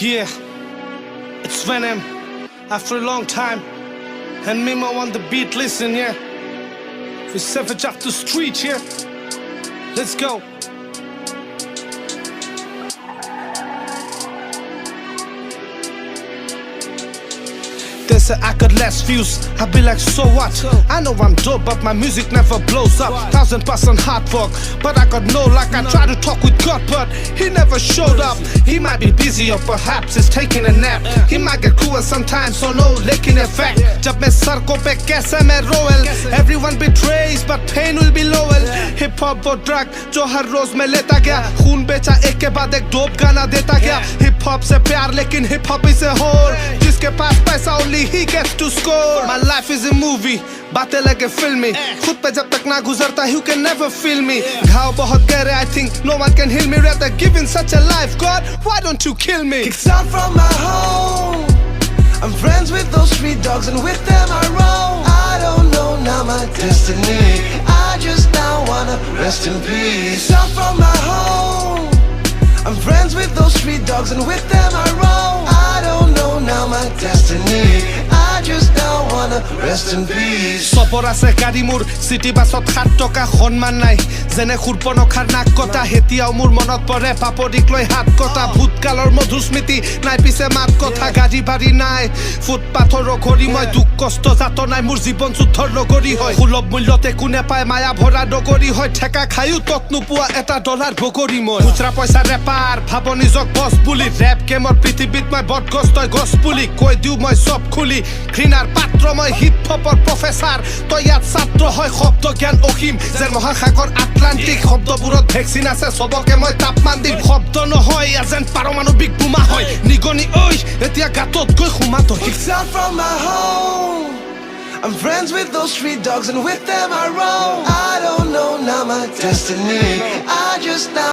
Yeah, it's Venom after a long time, and Mimo on the beat. Listen, yeah, we savage off the street, yeah. Let's go. They say I got less views, I be like, so what? I know I'm dope, but my music never blows up. 1000% hard work, but I got no luck. I try to talk with God, but he never showed up. He might be busy, or perhaps he's taking a nap. He might get cruel sometimes, so no लेकिन effect. जब मैं सड़कों पे कैसे मैं role, everyone betrays, but pain will be lower. Hip hop वो drug जो हर रोज मैं लेता गया, खून बेचा एक के बाद एक dope गाना देता गया. Hip hop से प्यार, लेकिन hip hop is a whore. जिसके पास पैसा only he gets to score. My life is a movie, बातें लगे फिल्मी. खुद पे जब तक ना गुजरता, you can never feel me. घाव बहुत गहरे, I think no one can heal me. Rather giving such a life, God, why don't you kill me? Kicked out from my home, I'm friends with those street dogs and with them I roam. I don't know now my destiny, I just now wanna rest in peace. Kicked out from my home, I'm friends with those street dogs and with them I roam. I don't know now my destiny, I just now wanna rest in peace. সপৰ আছে গাড়ী মোৰ চিটি বাছত 7 টকা সন্মান নাই যেনে খুৰপনখাৰ নাক কটা হেতিয়াও মোৰ মনত পৰে পাপৰিক লৈ হাত কটা ভূতকালৰ মধুৰ স্মৃতি নাই পিছে মাত কথা গাড়ী বাৰী নাই ফুটপাথৰ ঘড়ী মই দুখ কষ্ট জাত নাই মোৰ জীৱন যুদ্ধৰ লগৰী হয় সুলভ মূল্যতে কোনে পায় মায়া ভৰা ডগৰী হয় ঠেকা খায়ো তত নোপোৱা এটা ডলাৰ বগৰী মই খুচৰা পইচা ৰেপাৰ ভাব নিজক বছ বুলি ৰেপ গেমৰ পৃথিৱীত মই বটগছ তই গছ পুলি কৈ দিওঁ মই চব খুলি ঘৃণাৰ পাত্ৰ মই হিপ হপৰ প্ৰফেচাৰ তই ইয়াত ছাত্ৰ হয় শব্দ জ্ঞান অসীম যেন মহাসাগৰ আটলান্টিক শব্দবোৰত ভেকচিন আছে সবকে মই তাপমান দিম শব্দ নহয় যেন পাৰমাণৱিক বোমা হয় নিগনি ঐ এতিয়া গাতত গৈ সোমাত Kicked out from my home, I'm friends with those street dogs and with them I roam. I don't know now my destiny, I just now